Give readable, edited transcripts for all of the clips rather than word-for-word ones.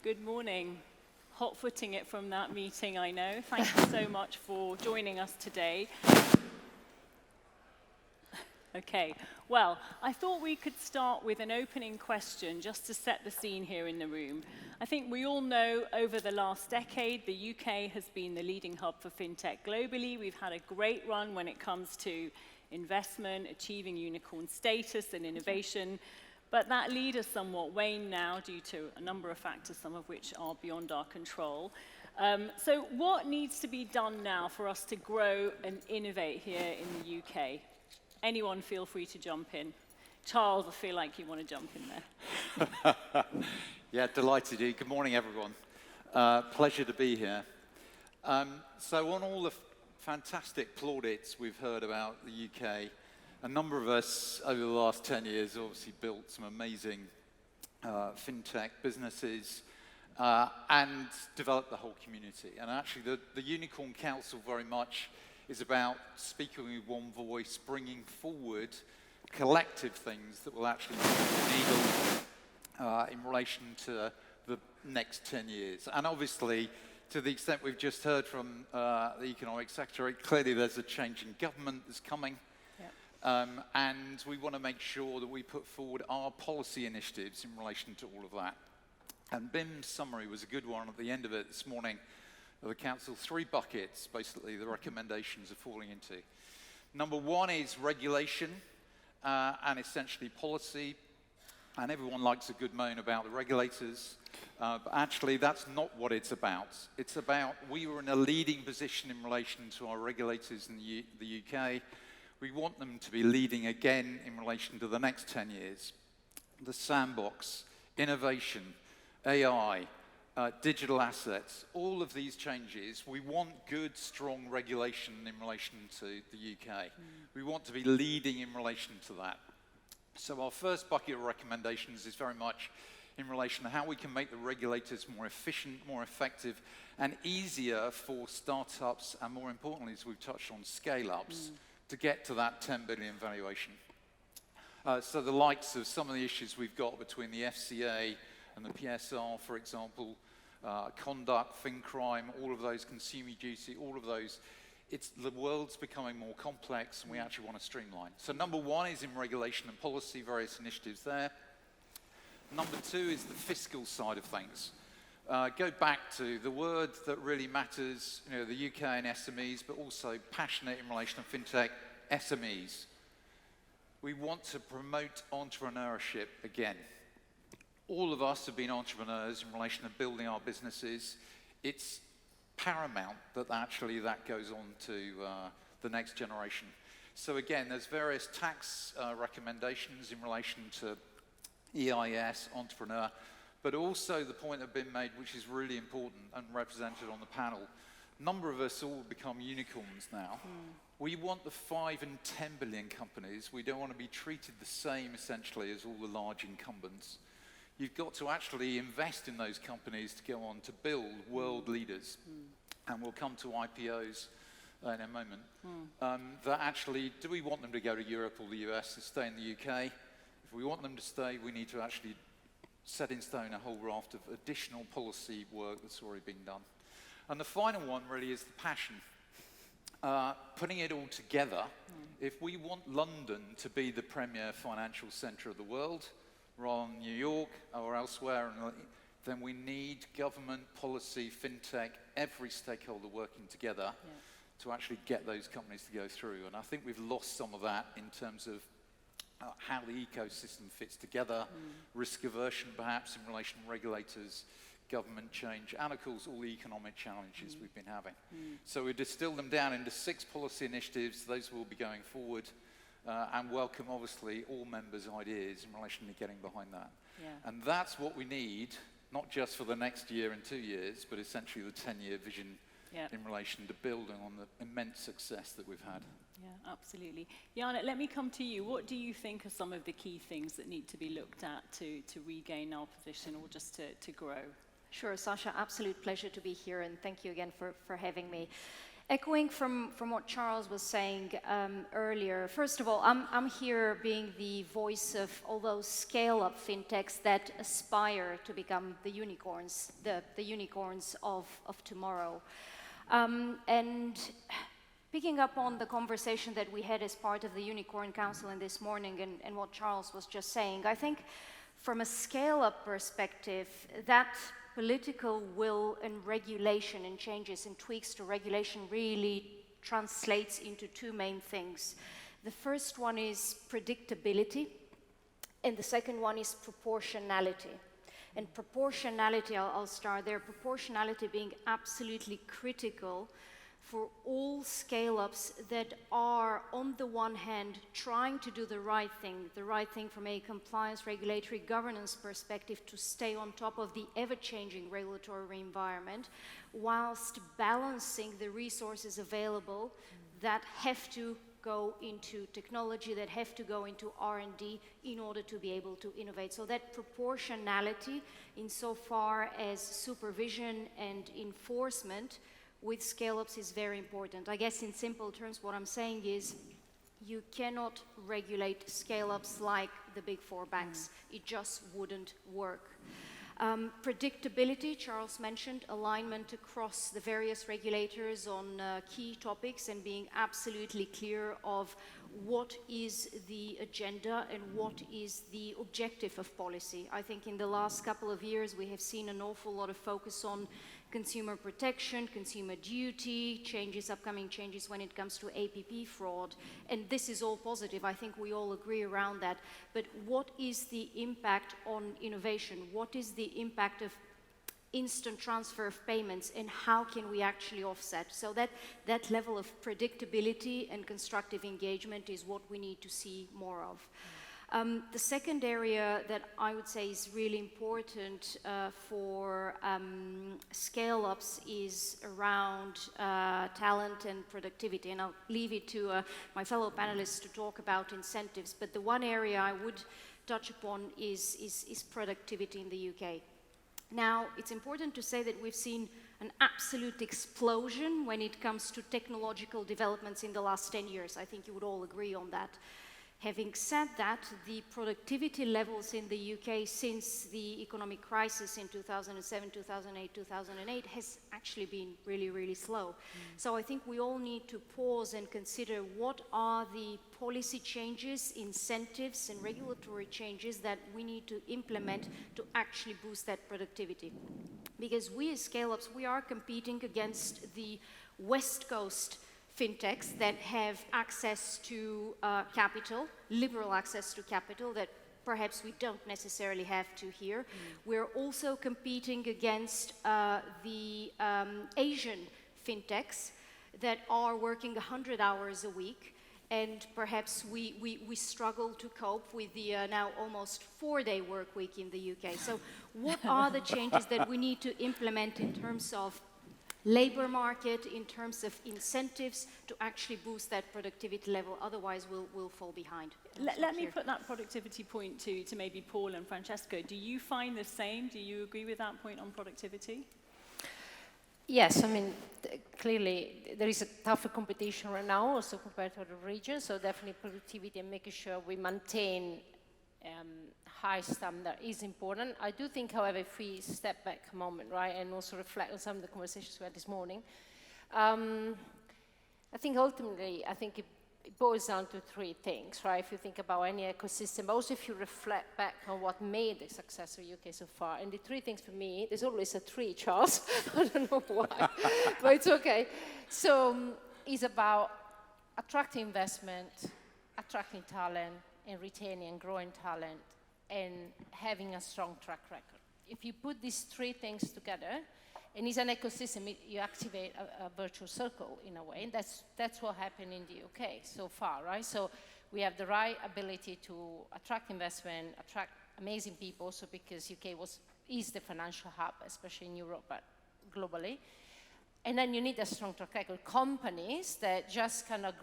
Good morning. Hot-footing it from that meeting, I know. Thank you so much for joining us today. Okay, well, I thought we could start with an opening question just to set the scene here in the room. I think we all know over the last decade, the UK has been the leading hub for FinTech globally. We've had a great run when it comes to investment, achieving unicorn status and innovation. But that lead has somewhat waned now due to a number of factors, some of which are beyond our control. So what needs to be done now for us to grow and innovate here in the UK? Anyone feel free to jump in. Charles, I feel like you want to jump in there. Yeah, delighted to. Good morning, everyone. Pleasure to be here. So on all the fantastic plaudits we've heard about the UK, a number of us over the last 10 years obviously built some amazing FinTech businesses and developed the whole community. And actually the Unicorn Council very much is about speaking with one voice, bringing forward collective things that will actually move the needle in relation to the next 10 years. And obviously, to the extent we've just heard from the Economic Secretary, clearly there's a change in government that's coming. Yep. And we want to make sure that we put forward our policy initiatives in relation to all of that. And BIM's summary was a good one at the end of it this morning. The Council, 3 buckets, basically, the recommendations are falling into. Number 1 is regulation and essentially policy. And everyone likes a good moan about the regulators. But actually, that's not what it's about. It's about we were in a leading position in relation to our regulators in the UK. We want them to be leading again in relation to the next 10 years. The sandbox, innovation, AI, digital assets, all of these changes, we want good, strong regulation in relation to the UK. We want to be leading in relation to that. So our first bucket of recommendations is very much in relation to how we can make the regulators more efficient, more effective, and easier for startups, and more importantly, as we've touched on, scale-ups, to get to that 10 billion valuation. So the likes of some of the issues we've got between the FCA and the PSR, for example, conduct, fin crime, all of those, consumer duty, all of those, the world's becoming more complex and we actually want to streamline. So number 1 is in regulation and policy, various initiatives there. Number 2 is the fiscal side of things. Go back to the word that really matters, the UK and SMEs, but also passionate in relation to FinTech, SMEs. We want to promote entrepreneurship again. All of us have been entrepreneurs in relation to building our businesses. It's paramount that actually that goes on to the next generation. So again, there's various tax recommendations in relation to EIS, entrepreneur, but also the point that have been made, which is really important and represented on the panel. A number of us all become unicorns now. We want the 5 and 10 billion companies. We don't want to be treated the same, essentially, as all the large incumbents. You've got to actually invest in those companies to go on to build world leaders. And we'll come to IPOs in a moment. That actually, do we want them to go to Europe or the US and stay in the UK? If we want them to stay, we need to actually set in stone a whole raft of additional policy work that's already been done. And the final one really is the passion. Putting it all together, if we want London to be the premier financial centre of the world, rather than New York or elsewhere, then we need government, policy, FinTech, every stakeholder working together to actually get those companies to go through. And I think we've lost some of that in terms of how the ecosystem fits together, risk aversion perhaps in relation to regulators, government change, and of course all the economic challenges we've been having. So we distilled them down into 6 policy initiatives. Those will be going forward. And welcome, obviously, all members' ideas in relation to getting behind that. And that's what we need, not just for the next year and 2 years, but essentially the 10-year vision in relation to building on the immense success that we've had. Yeah, absolutely. Iana, let me come to you. What do you think are some of the key things that need to be looked at to regain our position or just to grow? Sure, Sasha, absolute pleasure to be here, and thank you again for having me. Echoing from what Charles was saying earlier, first of all, I'm here being the voice of all those scale-up fintechs that aspire to become the unicorns, the unicorns of tomorrow. And picking up on the conversation that we had as part of the Unicorn Council in this morning and what Charles was just saying, I think from a scale-up perspective, that political will and regulation and changes and tweaks to regulation really translates into two main things. The first one is predictability, and the second one is proportionality. And proportionality, I'll start there, proportionality being absolutely critical for all scale-ups that are, on the one hand, trying to do the right thing from a compliance, regulatory, governance perspective to stay on top of the ever-changing regulatory environment, whilst balancing the resources available that have to go into technology, that have to go into R&D in order to be able to innovate. So that proportionality insofar as supervision and enforcement with scale-ups is very important. I guess in simple terms, what I'm saying is you cannot regulate scale-ups like the big four banks. It just wouldn't work. Predictability, Charles mentioned, alignment across the various regulators on key topics and being absolutely clear of what is the agenda and what is the objective of policy. I think in the last couple of years we have seen an awful lot of focus on consumer protection, consumer duty, upcoming changes when it comes to APP fraud, and this is all positive. I think we all agree around that. But what is the impact on innovation? What is the impact of instant transfer of payments, and how can we actually offset? So that level of predictability and constructive engagement is what we need to see more of. The second area that I would say is really important for scale-ups is around talent and productivity. And I'll leave it to my fellow panelists to talk about incentives. But the one area I would touch upon is productivity in the UK. Now, it's important to say that we've seen an absolute explosion when it comes to technological developments in the last 10 years. I think you would all agree on that. Having said that, the productivity levels in the UK since the economic crisis in 2007, 2008, 2008 has actually been really, really slow. So I think we all need to pause and consider what are the policy changes, incentives, and regulatory changes that we need to implement to actually boost that productivity. Because we as scale-ups, we are competing against the West Coast fintechs that have access to capital, liberal access to capital that perhaps we don't necessarily have to here. We're also competing against the Asian fintechs that are working 100 hours a week, and perhaps we struggle to cope with the now almost 4-day work week in the UK. So what are the changes that we need to implement in terms of labor market, in terms of incentives to actually boost that productivity level? Otherwise we'll fall behind. Let me put that productivity point to maybe Paul and Francesco. Do you find the same? Do you agree with that point on productivity? Yes, I mean, clearly there is a tougher competition right now also compared to other regions, so definitely productivity and making sure we maintain high standard is important. I do think, however, if we step back a moment, right, and also reflect on some of the conversations we had this morning, I think ultimately, it boils down to three things, right? If you think about any ecosystem, but also if you reflect back on what made the success of UK so far. And the three things for me, there's always a three, Charles. I don't know why, but it's okay. So it's about attracting investment, attracting talent, and retaining and growing talent, and having a strong track record. If you put these three things together, and it's an ecosystem, you activate a virtuous circle in a way, and that's what happened in the UK so far, right? So we have the right ability to attract investment, attract amazing people, also because UK is the financial hub, especially in Europe, but globally. And then you need a strong track record. Companies that just kind of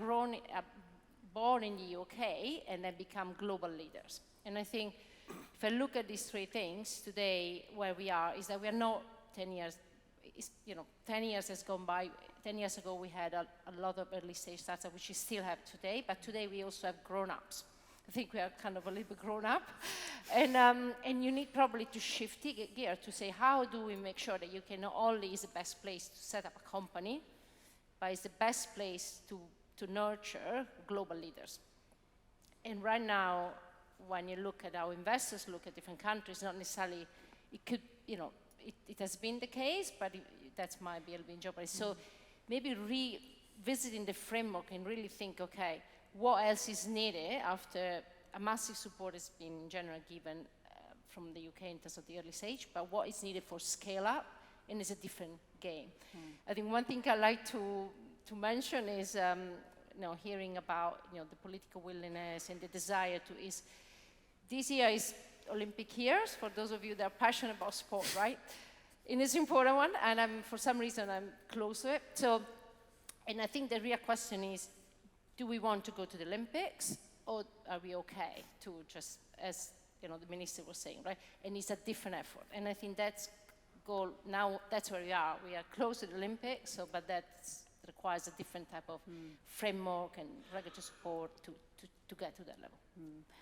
born in the UK and then become global leaders. And I think if I look at these three things today, where we are is that we are not 10 years, 10 years has gone by, 10 years ago, we had a lot of early stage startups, which we still have today, but today we also have grown-ups. I think we are kind of a little bit grown up. And you need probably to shift gear to say, how do we make sure that you can not only is the best place to set up a company, but it's the best place to nurture global leaders. And right now, when you look at how investors look at different countries, not necessarily, it could, you know, it has been the case, but that might be a little bit in jeopardy. So maybe revisiting the framework and really think, okay, what else is needed after a massive support has been in general given from the UK in terms of the early stage, but what is needed for scale up, and it's a different game. I think one thing I like to mention is, you know, hearing about, you know, the political willingness and the desire to is, this year is Olympic years, for those of you that are passionate about sport, right? And it's an important one, and for some reason I'm close to it. So, and I think the real question is, do we want to go to the Olympics, or are we okay to just, as you know, the minister was saying, right? And it's a different effort. And I think that's goal, now that's where we are. We are close to the Olympics, so, but that requires a different type of framework and regulatory support to get to that level.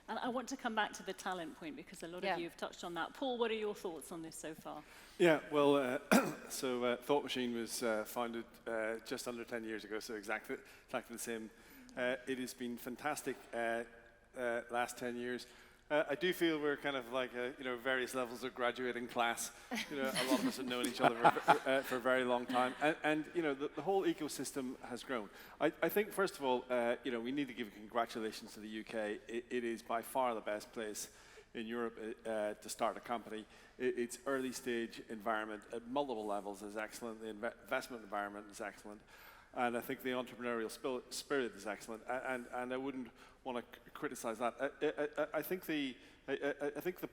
And I want to come back to the talent point, because a lot of you have touched on that. Paul, what are your thoughts on this so far? Yeah, well, so Thought Machine was founded just under 10 years ago, so exactly the same. It has been fantastic last 10 years. I do feel we're kind of like, you know, various levels of graduating class. You know, a lot of us have known each other for a very long time. And you know, the whole ecosystem has grown. I think, first of all, you know, we need to give congratulations to the UK. It is by far the best place in Europe to start a company. Its early stage environment at multiple levels is excellent. The investment environment is excellent. And I think the entrepreneurial spirit is excellent. And I wouldn't want to criticize that. I think the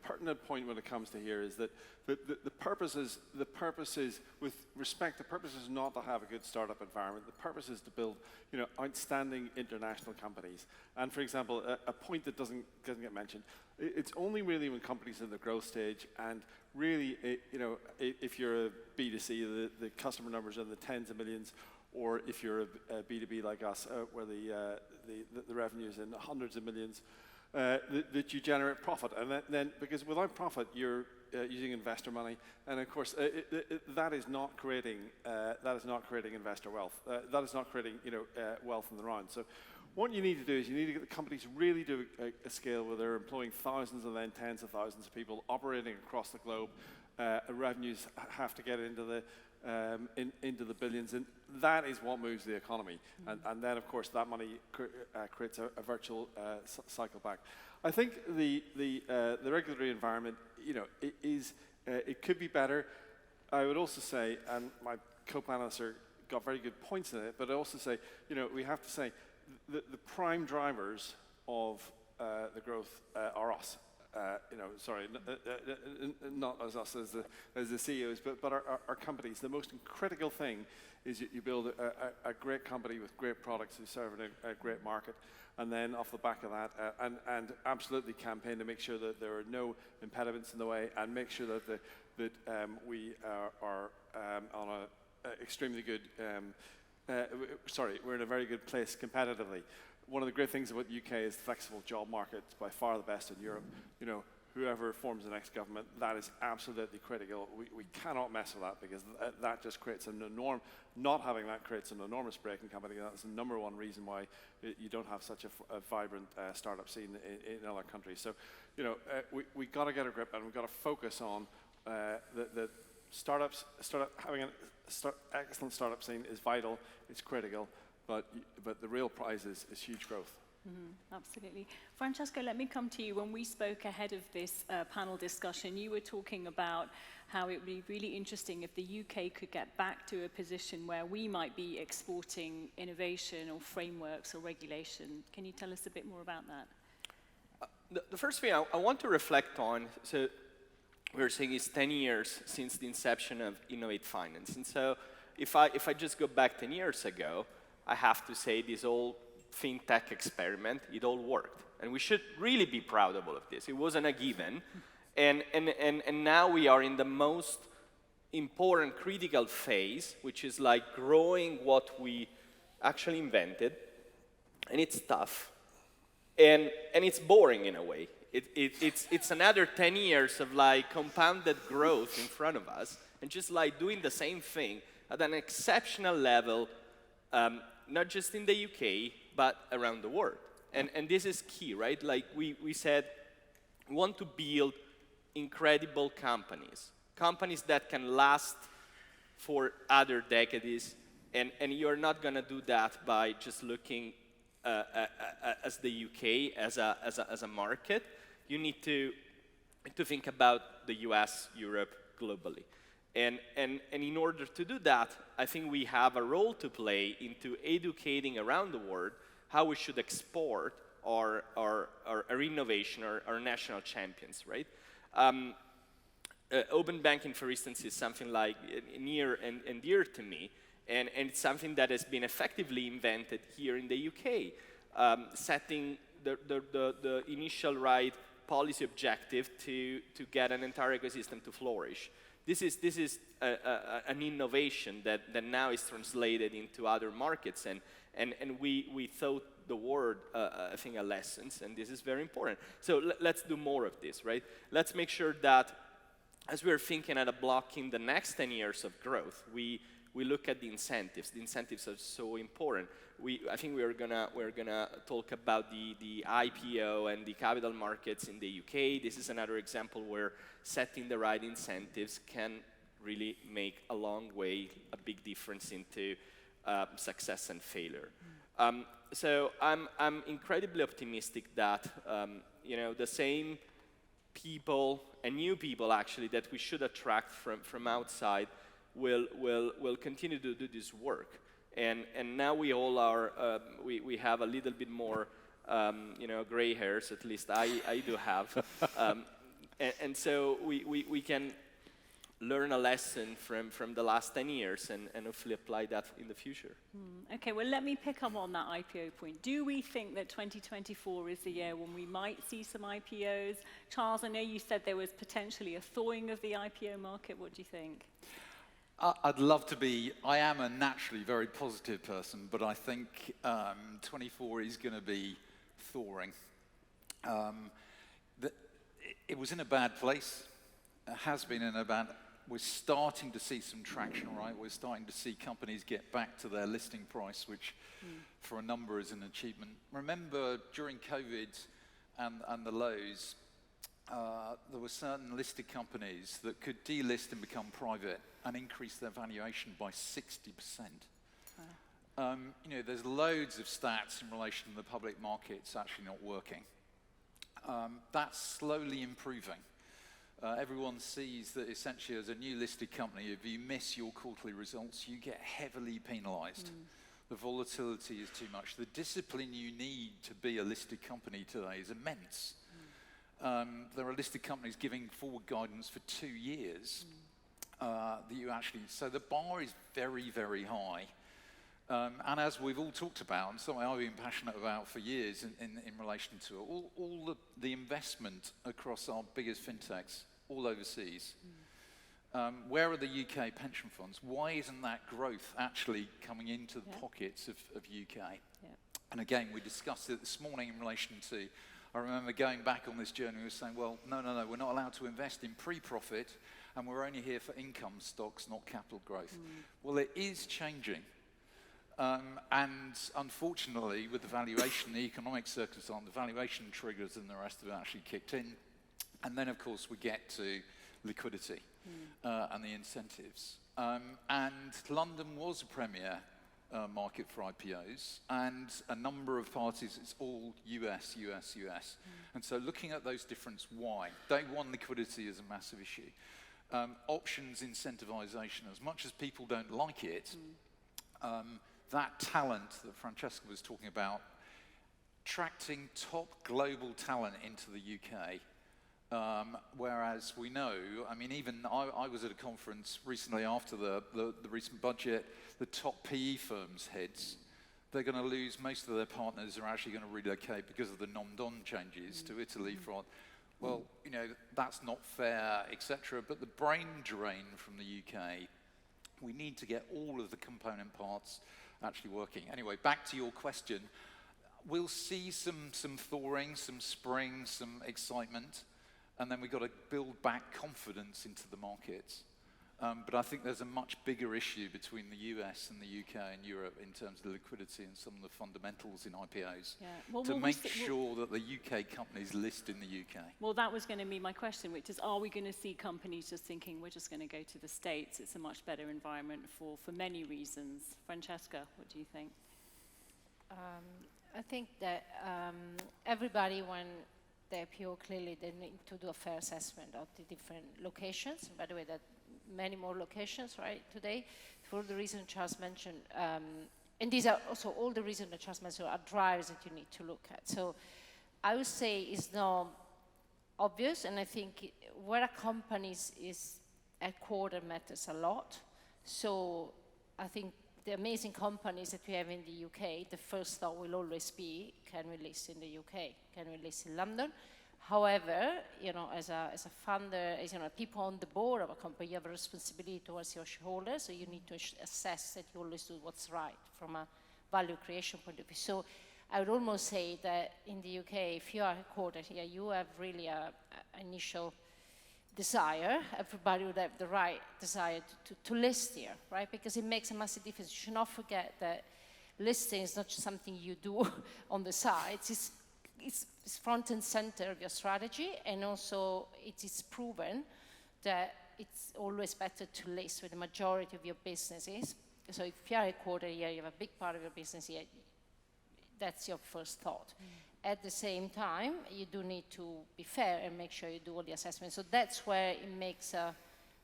pertinent point when it comes to here is that the purpose is, with respect, the purpose is not to have a good startup environment. The purpose is to build, you know, outstanding international companies. And for example, a point that doesn't get mentioned, it's only really when companies are in the growth stage, and really, you know, if you're a B2C, the customer numbers are in the tens of millions, or if you're a B2B like us, where the revenue is in the hundreds of millions, that you generate profit. And then, because without profit, you're using investor money, and of course, that is not creating investor wealth. That is not creating, you know, wealth in the round. So, what you need to do is you need to get the companies really to a scale where they're employing thousands and then tens of thousands of people operating across the globe. Revenues have to get into the billions, and that is what moves the economy. And then, of course, that money creates a virtual cycle back. I think the regulatory environment, you know, it could be better. I would also say, and my co-panelists got very good points in it, but I also say, you know, we have to say the prime drivers of the growth are us. You know, sorry, not as us as the CEOs, but our companies. The most critical thing is that you build a great company with great products who serve a great market, and then off the back of that, and absolutely campaign to make sure that there are no impediments in the way, and make sure that we are on a extremely good. We're in a very good place competitively. One of the great things about the UK is the flexible job market. It's by far the best in Europe. You know, whoever forms the next government, that is absolutely critical. We cannot mess with that, because that just creates an enormous, not having that creates an enormous break in company. That's the number one reason why you don't have such a vibrant startup scene in other countries. So, you know, we got to get a grip, and we've got to focus on the startups. Having an excellent startup scene is vital. It's critical. But the real prize is huge growth. Absolutely. Francesco, let me come to you. When we spoke ahead of this panel discussion, you were talking about how it would be really interesting if the UK could get back to a position where we might be exporting innovation or frameworks or regulation. Can you tell us a bit more about that? The first thing I want to reflect on, so we were saying it's 10 years since the inception of Innovate Finance. And so if I just go back 10 years ago, I have to say this whole FinTech experiment, it all worked. And we should really be proud of all of this. It wasn't a given. And now we are in the most important critical phase, which is like growing what we actually invented, and it's tough, and it's boring in a way. It's another 10 years of like compounded growth in front of us, and just like doing the same thing at an exceptional level, not just in the UK, but around the world. And this is key, right? Like we said, we want to build incredible companies that can last for other decades, and you're not going to do that by just looking as the UK as a market. You need to think about the US, Europe, globally. And in order to do that, I think we have a role to play into educating around the world how we should export our innovation, our national champions, right? Open banking, for instance, is something like near and dear to me, and it's something that has been effectively invented here in the UK, setting the initial right policy objective to get an entire ecosystem to flourish. This is an innovation that now is translated into other markets, and we taught the world, I think, a lessons, and this is very important. So let's do more of this, right? Let's make sure that as we're thinking at a block in the next 10 years of growth, we look at the incentives. The incentives are so important. I think we're gonna talk about the IPO and the capital markets in the UK. This is another example where setting the right incentives can really make a long way, a big difference into success and failure. So I'm incredibly optimistic that the same people and new people actually that we should attract from outside will continue to do this work. And now we all are, we have a little bit more, gray hairs, at least I do have. And so we can learn a lesson from the last 10 years and hopefully apply that in the future. Okay, well, let me pick up on that IPO point. Do we think that 2024 is the year when we might see some IPOs? Charles, I know you said there was potentially a thawing of the IPO market. What do you think? I'd love to be. I am a naturally very positive person, but I think 24 is going to be thawing. It was in a bad place. It has been in a bad. We're starting to see some traction, right? We're starting to see companies get back to their listing price, which for a number is an achievement. Remember, during COVID and the lows, there were certain listed companies that could delist and become private and increase their valuation by 60%. Wow. There's loads of stats in relation to the public markets actually not working. That's slowly improving. Everyone sees that essentially as a new listed company, if you miss your quarterly results, you get heavily penalized. The volatility is too much. The discipline you need to be a listed company today is immense. There are listed companies giving forward guidance for 2 years so the bar is very, very high. And as we've all talked about, and something I've been passionate about for years in relation to it, all the investment across our biggest fintechs, all overseas. Where are the UK pension funds? Why isn't that growth actually coming into the pockets of UK? Yeah. And again, we discussed it this morning in relation to, I remember going back on this journey, we were saying, well, no, we're not allowed to invest in pre-profit, and we're only here for income stocks, not capital growth. Well, it is changing. And unfortunately, with the valuation, the economic circumstance, the valuation triggers and the rest of it actually kicked in. And then, of course, we get to liquidity and the incentives. And London was a premier market for IPOs, and a number of parties, it's all US. And so looking at those difference, why? Day one, liquidity is a massive issue. Options incentivization, as much as people don't like it, that talent that Francesca was talking about, attracting top global talent into the UK, whereas we know, I mean, even I was at a conference recently after the recent budget, the top PE firms' heads, they're going to lose, most of their partners are actually going to relocate because of the non-don changes to Italy, France. well, you know, that's not fair, etc. But the brain drain from the UK, we need to get all of the component parts actually working. Anyway, back to your question. We'll see some thawing, some spring, some excitement, and then we've got to build back confidence into the markets. But I think there's a much bigger issue between the US and the UK and Europe in terms of liquidity and some of the fundamentals in IPOs to make sure that the UK companies list in the UK. Well, that was going to be my question, which is, are we going to see companies just thinking we're just going to go to the States? It's a much better environment for many reasons. Francesca, what do you think? I think that everybody, when they IPO, clearly they need to do a fair assessment of the different locations. By the way, that many more locations, right, today, for all the reasons Charles mentioned. And these are also all the reasons that Charles mentioned are drivers that you need to look at. So I would say it's not obvious, and I think where a company is headquartered matters a lot. So I think the amazing companies that we have in the UK, the first thought will always be, can we list in the UK? Can we list in London? However, you know, as a founder, as you know, people on the board of a company, you have a responsibility towards your shareholders, so you need to assess that you always do what's right from a value creation point of view. So I would almost say that in the UK, if you are headquartered here, you have really an initial desire. Everybody would have the right desire to list here, right? Because it makes a massive difference. You should not forget that listing is not just something you do on the side. It's front and center of your strategy, and also it is proven that it's always better to list with the majority of your businesses. So if you are headquartered here, you have a big part of your business here, that's your first thought. At the same time, you do need to be fair and make sure you do all the assessments. So that's where it makes a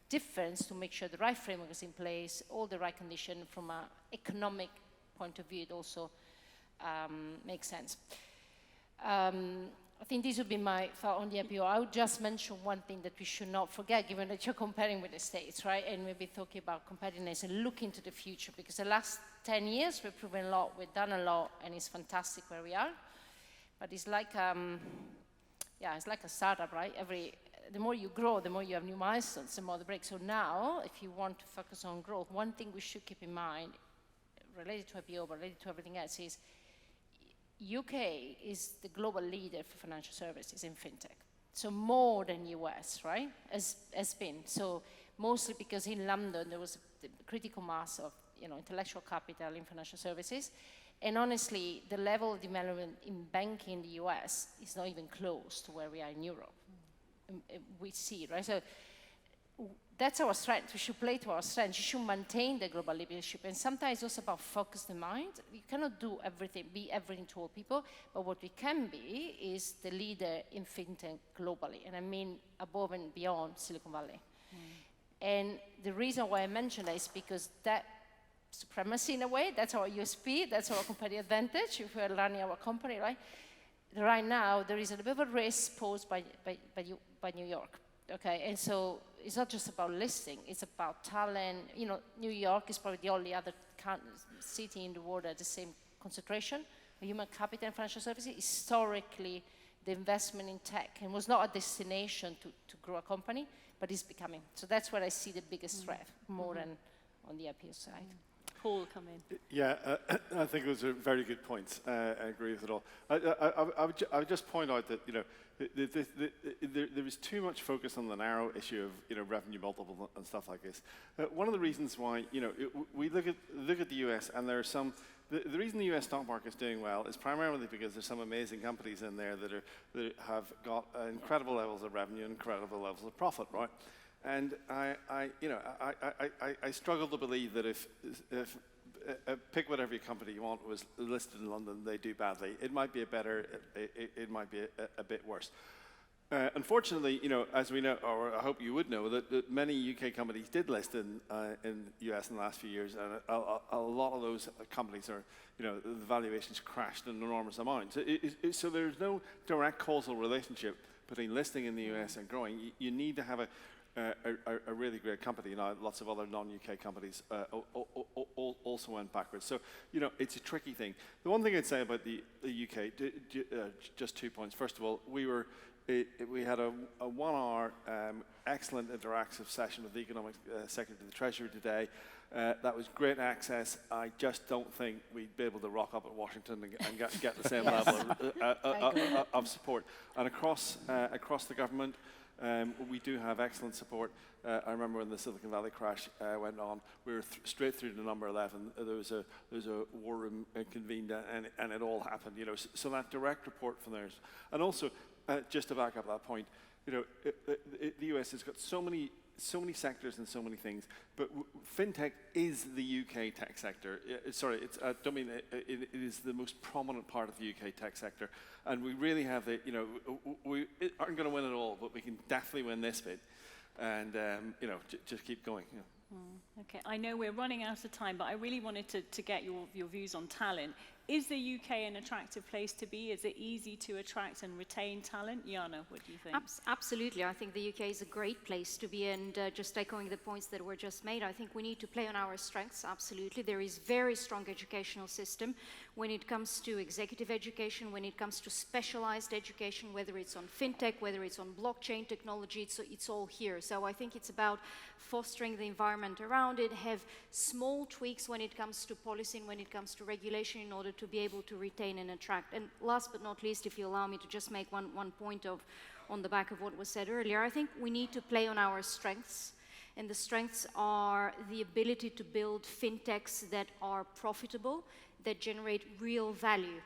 difference to make sure the right framework is in place, all the right conditions from an economic point of view. It also makes sense. I think this would be my thought on the IPO. I would just mention one thing that we should not forget, given that you're comparing with the States, right? And we'll be talking about competitiveness and look into the future, because the last 10 years we've proven a lot, we've done a lot, and it's fantastic where we are. But it's like, it's like a startup, right? The more you grow, the more you have new milestones, the more the break. So now, if you want to focus on growth, one thing we should keep in mind, related to IPO, but related to everything else, is UK is the global leader for financial services in FinTech. So more than US, right, has been. So mostly because in London there was a critical mass of, you know, intellectual capital in financial services. And honestly, the level of development in banking in the US is not even close to where we are in Europe. We see, right? So that's our strength. We should play to our strength. You should maintain the global leadership. And sometimes it's also about focus the mind. You cannot do everything, be everything to all people. But what we can be is the leader in FinTech globally. And I mean above and beyond Silicon Valley. And the reason why I mention that is because that supremacy in a way, that's our USP, that's our competitive advantage if we're running our company, right? Right now, there is a bit of a risk posed by New York. Okay, and so it's not just about listing, it's about talent. You know, New York is probably the only other city in the world at the same concentration of human capital and financial services. Historically, the investment in tech and was not a destination to grow a company, but it's becoming. So that's where I see the biggest threat, more than on the IPO side. Paul, come in. Yeah, I think it was a very good point. I agree with it all. I would just point out that, you know, there is too much focus on the narrow issue of, you know, revenue multiple and stuff like this. One of the reasons why, you know, we look at the US, and there are some. The reason the US stock market is doing well is primarily because there's some amazing companies in there that have got incredible levels of revenue and incredible levels of profit, right? And I struggle to believe that if pick whatever company you want was listed in London, they do badly. It might be it might be a bit worse. Unfortunately, you know, as we know, or I hope you would know, that many UK companies did list in the US in the last few years, and a lot of those companies are, you know, the valuations crashed an enormous amount. So there's no direct causal relationship between listing in the US and growing. You need to have a really great company. Lots of other non-UK companies also went backwards. So, it's a tricky thing. The one thing I'd say about the UK, just 2 points. First of all, we had a 1 hour excellent interactive session with the Economic Secretary of the Treasury today. That was great access. I just don't think we'd be able to rock up at Washington and get the same level of support. And across the government, we do have excellent support. I remember when the Silicon Valley crash went on, we were straight through to number 11. There was a war room convened, and it all happened. So that direct report from there. And also, just to back up that point, the US has got so many sectors and so many things, but FinTech is the UK tech sector. Sorry, I don't mean it is the most prominent part of the UK tech sector, and we really have we aren't going to win it all, but we can definitely win this bit, and just keep going. Okay, I know we're running out of time, but I really wanted to get your views on talent. Is the UK an attractive place to be? Is it easy to attract and retain talent? Iana, what do you think? Absolutely. I think the UK is a great place to be, and just echoing the points that were just made, I think we need to play on our strengths, absolutely. There is very strong educational system when it comes to executive education, when it comes to specialized education, whether it's on FinTech, whether it's on blockchain technology, it's all here. So I think it's about fostering the environment around it, have small tweaks when it comes to policy and when it comes to regulation in order to be able to retain and attract. And last but not least, if you allow me to just make one point on the back of what was said earlier, I think we need to play on our strengths. And the strengths are the ability to build fintechs that are profitable, that generate real value.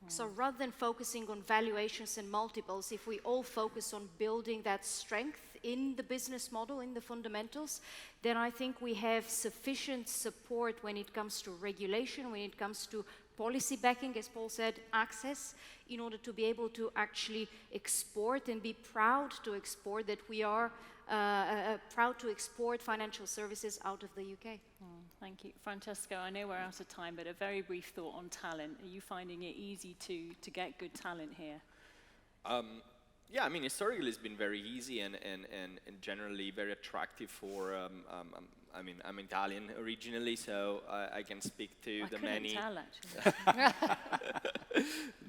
So rather than focusing on valuations and multiples, if we all focus on building that strength in the business model, in the fundamentals, then I think we have sufficient support when it comes to regulation, when it comes to policy backing, as Paul said, access, in order to be able to actually export and be proud to export that we are proud to export financial services out of the UK. Thank you. Francesco, I know we're out of time, but a very brief thought on talent. Are you finding it easy to get good talent here? Yeah, I mean, historically it's been very easy and generally very attractive for, I mean, I'm Italian originally, so I can speak to the many... tell, actually.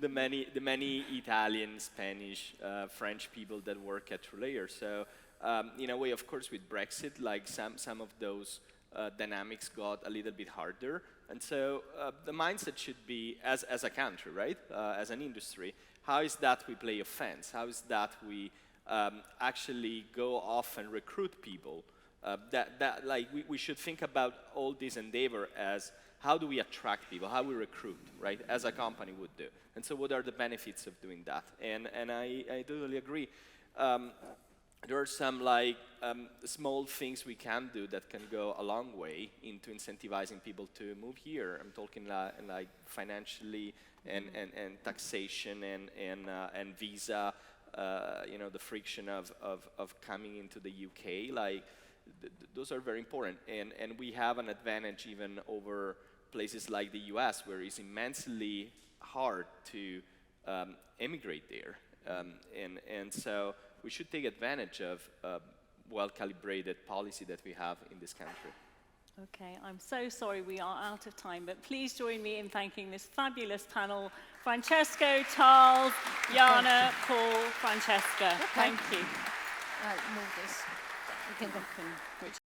the many Italian, Spanish, French people that work at TrueLayer. So, in a way, of course, with Brexit, like some of those dynamics got a little bit harder. And so the mindset should be, as a country, right, as an industry, how is that we play offense? How is that we actually go off and recruit people? We should think about all this endeavor as how do we attract people, how we recruit, right, as a company would do. And so what are the benefits of doing that? And I totally agree. There are some small things we can do that can go a long way into incentivizing people to move here. I'm talking like financially and taxation and visa, the friction of coming into the UK. Those are very important. And we have an advantage even over places like the US, where it's immensely hard to emigrate there. And so we should take advantage of well-calibrated policy that we have in this country. Okay, I'm so sorry we are out of time, but please join me in thanking this fabulous panel, Francesco, Charles, Iana, Paul, Francesca. Thank you. Move this. You can go. Which